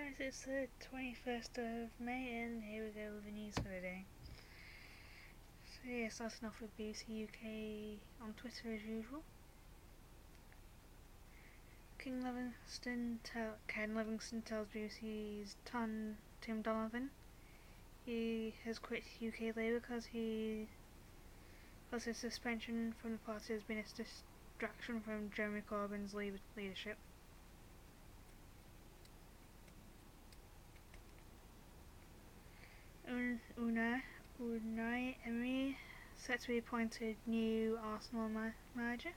Guys, it's the 21st of May and here we go with the news for the day. So yeah, starting off with BBC UK on Twitter as usual. Ken Livingstone tells BBC's Tim Donovan he has quit UK Labour because his suspension from the party has been a distraction from Jeremy Corbyn's leadership. Unai Emery set to be appointed new Arsenal manager.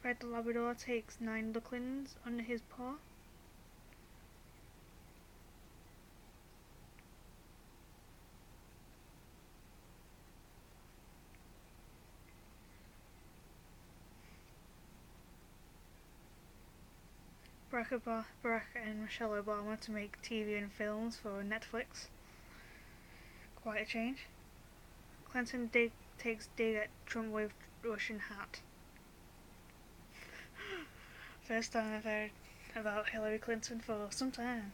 Fred the Labrador takes 9 ducklings under his paw. Barack and Michelle Obama to make TV and films for Netflix. Quite a change. Clinton takes dig at Trump with Russian hat. First time I've heard about Hillary Clinton for some time.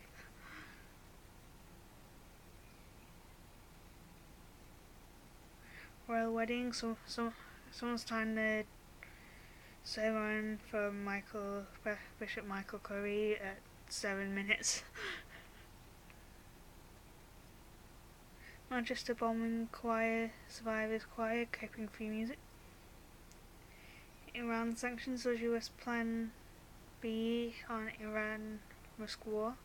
Royal wedding, someone's trying to sermon from Bishop Michael Curry at 7 minutes. Manchester bombing survivors choir keeping free music. Iran sanctions as US plan B on Iran risk war.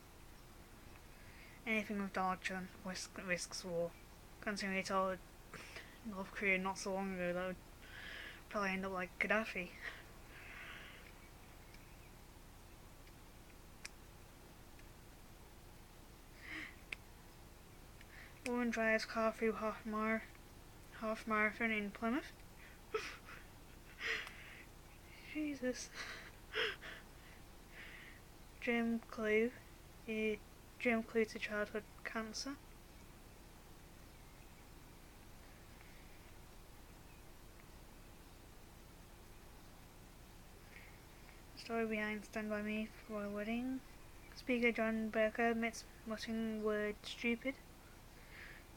Anything with Donald Trump risks war. Considering he told North Korea not so long ago that would probably end up like Gaddafi. Woman drives car through half marathon in Plymouth. Jesus. Germ clue to childhood cancer. Story behind Stand By Me for Royal Wedding. Speaker John Bercow admits muttering word stupid.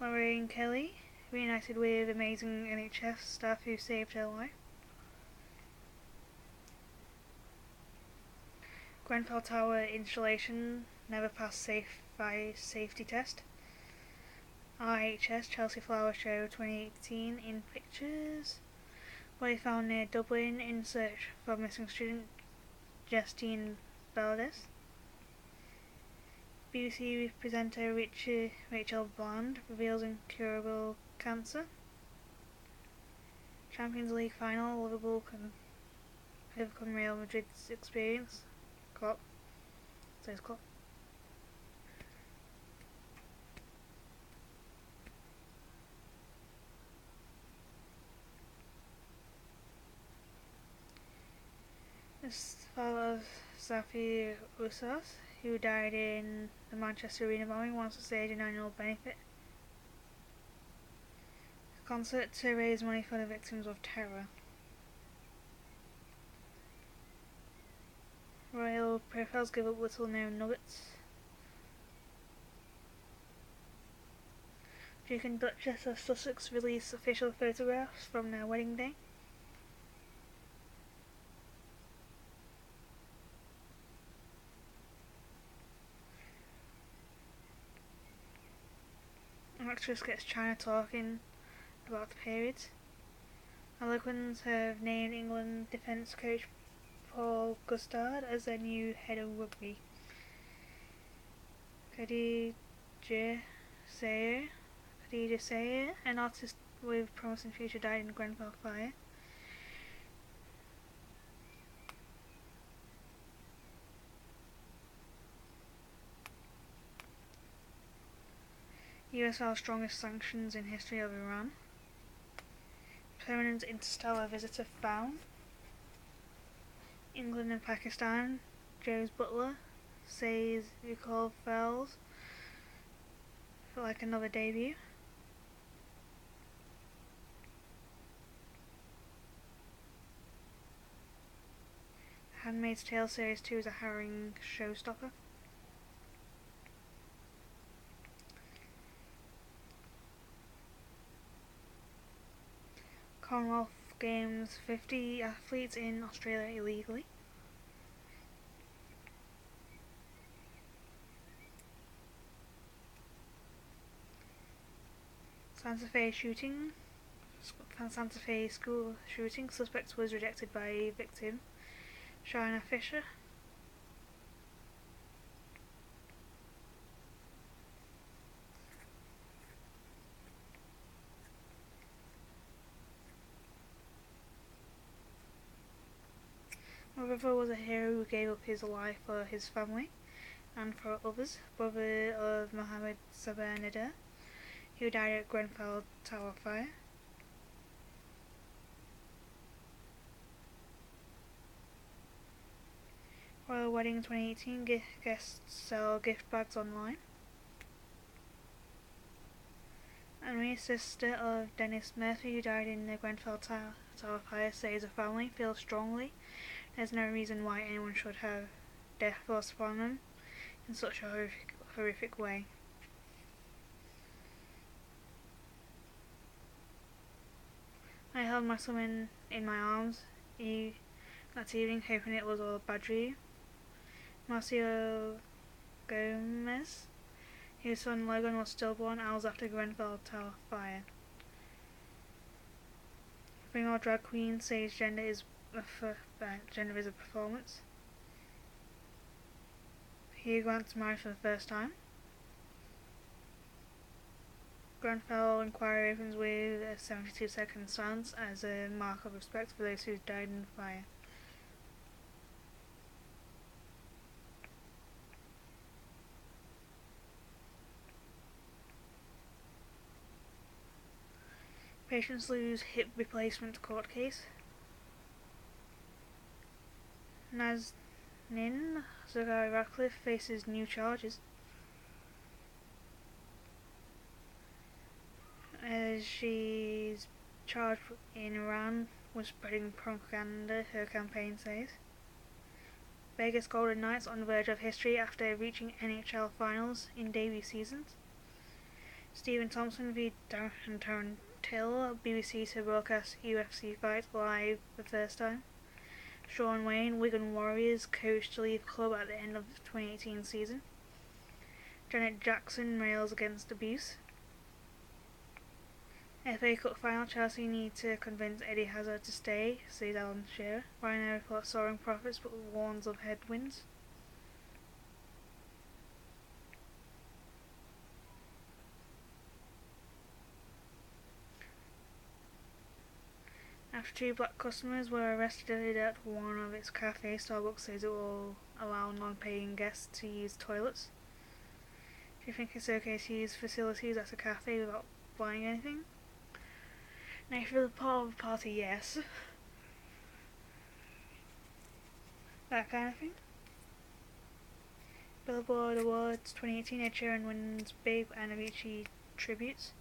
Lorraine Kelly reunited with amazing NHS staff who saved her life. Grenfell Tower installation never passed safety test. RHS Chelsea Flower Show 2018 in pictures. Body found near Dublin in search for missing student Justine Valdez. BBC presenter Rachel Bland reveals incurable cancer. Champions League final, Liverpool can overcome Real Madrid's experience. Klopp. Says Klopp. As father of Safi Usas, who died in the Manchester Arena bombing, wants to stage an annual benefit concert to raise money for the victims of terror. Royal profiles give up little known nuggets. Duke and Duchess of Sussex release official photographs from their wedding day. Actress gets China talking about the period. Harlequins have named England defence coach Paul Gustard as their new head of rugby. Khadija Sayer, an artist with promising future, died in the Grenfell fire. US files strongest sanctions in history of Iran. Permanent interstellar visitor found. England and Pakistan. Joe's butler says recall Fells for like another debut. Handmaid's Tale Series 2 is a harrowing showstopper. Commonwealth Games, 50 athletes in Australia illegally. Santa Fe school shooting. Suspect was rejected by victim, Shana Fisher. My brother was a hero who gave up his life for his family and for others. Brother of Mohammed Sabah Nader, who died at Grenfell Tower fire. Royal Wedding 2018, guests sell gift bags online. Anne, sister of Dennis Murphy, who died in the Grenfell Tower fire, says the family feels strongly there's no reason why anyone should have death forced upon them in such a horrific way. I held my son in my arms that evening, hoping it was all a bad dream. Marcio Gomez, whose son Logan was stillborn hours after Grenfell Tower fire. Female drag queen says gender is a performance. Hugh Grant's married for the first time. Grenfell inquiry opens with a 72-second silence as a mark of respect for those who died in the fire. Patients lose hip replacement court case. Nazanin Zaghari-Ratcliffe faces new charges as she's charged in Iran with spreading propaganda, her campaign says. Vegas Golden Knights on the verge of history after reaching NHL finals in debut seasons. Stephen Thompson v Darren Till, BBC to broadcast UFC fight live for the first time. Shaun Wayne, Wigan Warriors, coach to leave club at the end of the 2018 season. Janet Jackson rails against abuse. FA Cup final, Chelsea need to convince Eddie Hazard to stay, says Alan Shearer. Ryanair reports soaring profits but warns of headwinds. After 2 black customers were arrested at one of its cafes, Starbucks says it will allow non-paying guests to use toilets. Do you think it's okay to use facilities at a cafe without buying anything? Now, if you're the part of a party, yes. That kind of thing. Billboard Awards 2018, Ed Sheeran wins big and Avicii tributes.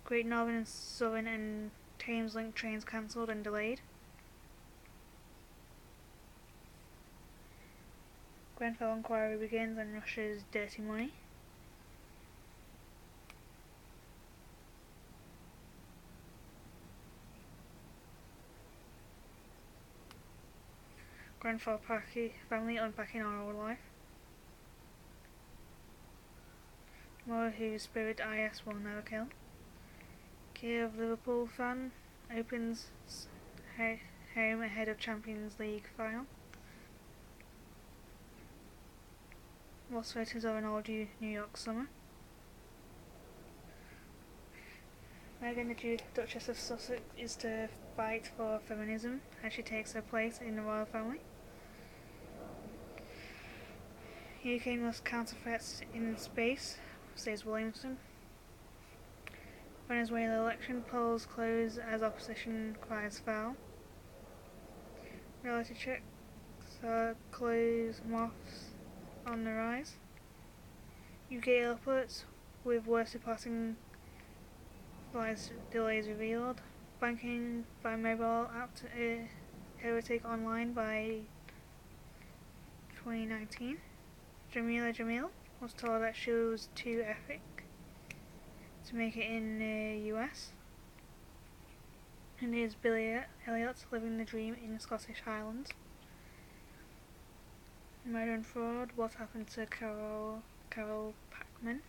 Great Northern and Southern and Thameslink trains cancelled and delayed. Grenfell inquiry begins on Russia's dirty money. Grenfell family unpacking our old life. More whose spirit IS will never kill. Kiev Liverpool fan opens home ahead of Champions League final. Lost photos of an old New York summer. Meghan, the Duchess of Sussex, is to fight for feminism as she takes her place in the royal family. UK must counter threats in space, says Williamson. Venezuela election polls close as opposition cries foul. Reality checks close moths on the rise. UK airports with worst departing flights delays revealed. Banking by mobile app to overtake online by 2019, Jamila Jamil was told that she was too epic to make it in the US. And here's Billy Elliot living the dream in the Scottish Highlands. Murder and fraud. What happened to Carol Packman?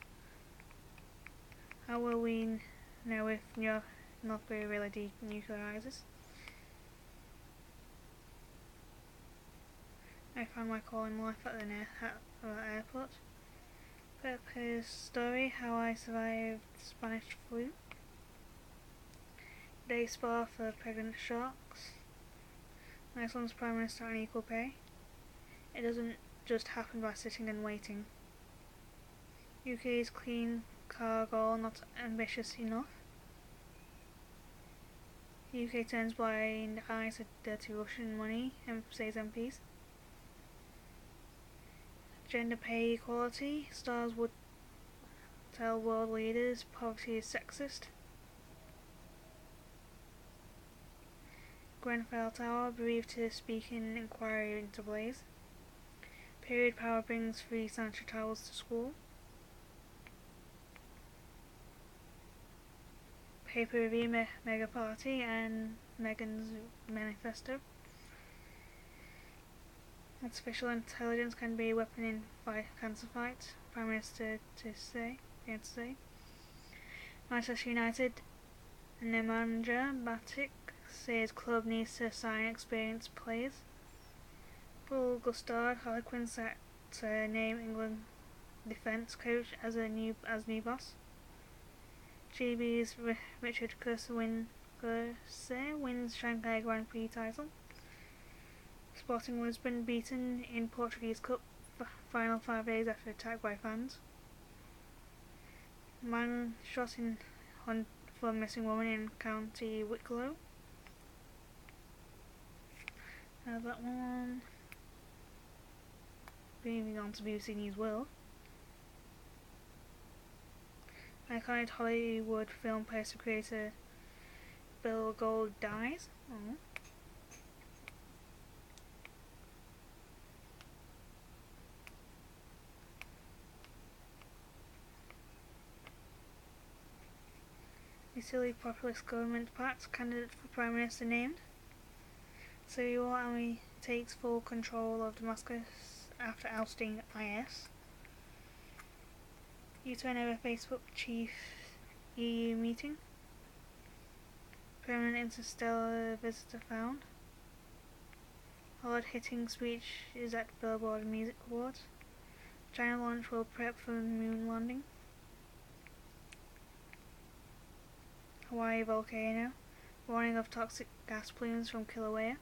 How will we know if North Korea really denuclearizes? I found my calling life at the airport. Pepper's story: how I survived Spanish flu. Day spa for pregnant sharks. Iceland's Prime Minister on equal pay. It doesn't just happen by sitting and waiting. UK's clean car goal not ambitious enough. UK turns blind eyes to dirty Russian money, says MPs. Gender pay equality. Stars would tell world leaders poverty is sexist. Grenfell Tower bereaved to speak in inquiry into blaze. Period power brings free sanitary towels to school. Paper review mega party and Meghan's manifesto. Artificial intelligence can be a weapon in cancer fight. Prime Minister to say. Manchester United Nemanja Matic says club needs to sign experienced players. Paul Gustard Harlequin set to name England defence coach as new boss. GB's Richard Cursor wins Shanghai Grand Prix title. Sporting Lisbon beaten in Portuguese Cup final 5 days after attack by fans. Man shot in hunt for missing woman in County Wicklow. That one. Moving on to BBC News World. Iconic Hollywood film poster creator Bill Gold dies. Oh. The silly populist government pact candidate for Prime Minister named. Syrian army takes full control of Damascus after ousting IS. U-turn over Facebook chief EU meeting. Permanent interstellar visitor found. Hard-hitting speech is at Billboard Music Awards. China launch will prep for moon landing. Hawaii volcano. Warning of toxic gas plumes from Kilauea.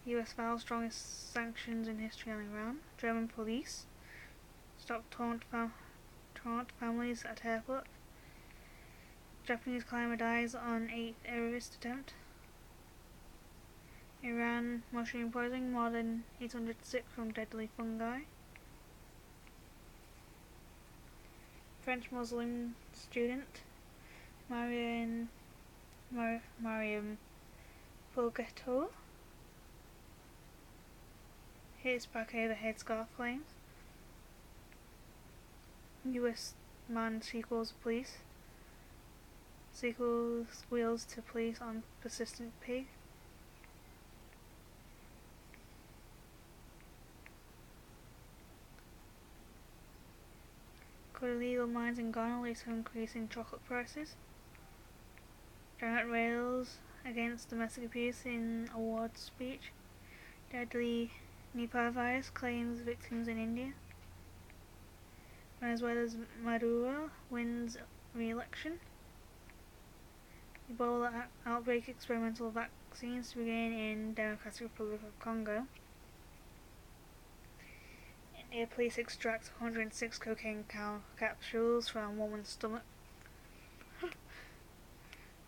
US vows strongest sanctions in history on Iran. German police stop taunt families at airport. Japanese climber dies on 8th Everest attempt. Iran mushroom poisoning, more than 800 sick from deadly fungi. French Muslim student Mariam Bourgato hits back over headscarf claims. US man sequels police. Sequel squeals to police on persistent pig. Could illegal mines in Ghana lead to increasing chocolate prices? Janet Rails against domestic abuse in awards speech. Deadly Nipah virus claims victims in India. Venezuela's Maduro wins re-election. Ebola outbreak, experimental vaccines to begin in Democratic Republic of Congo. India police extract 106 cocaine capsules from woman's stomach.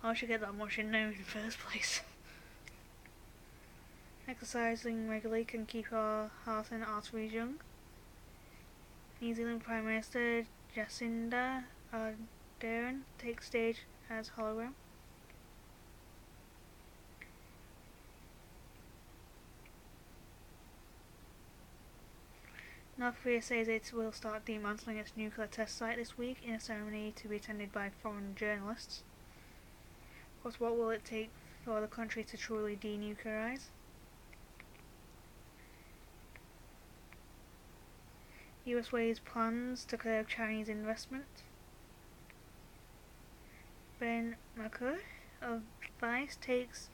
How should get that much in there in the first place? Exercising regularly can keep our heart and arteries young. New Zealand Prime Minister Jacinda Ardern takes stage as hologram. North Korea says it will start dismantling its nuclear test site this week in a ceremony to be attended by foreign journalists. Of course, what will it take for the country to truly denuclearize? US weighs plans to curb Chinese investment. Ben Makur of Vice takes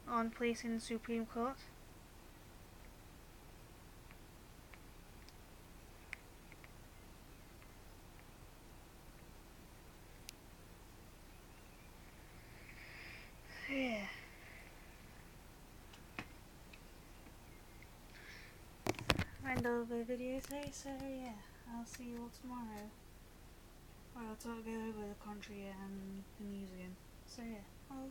on placing Supreme Court. Yeah. End of the video today, so yeah, I'll see you all tomorrow. I'll talk over the country and the news again. So yeah, I'll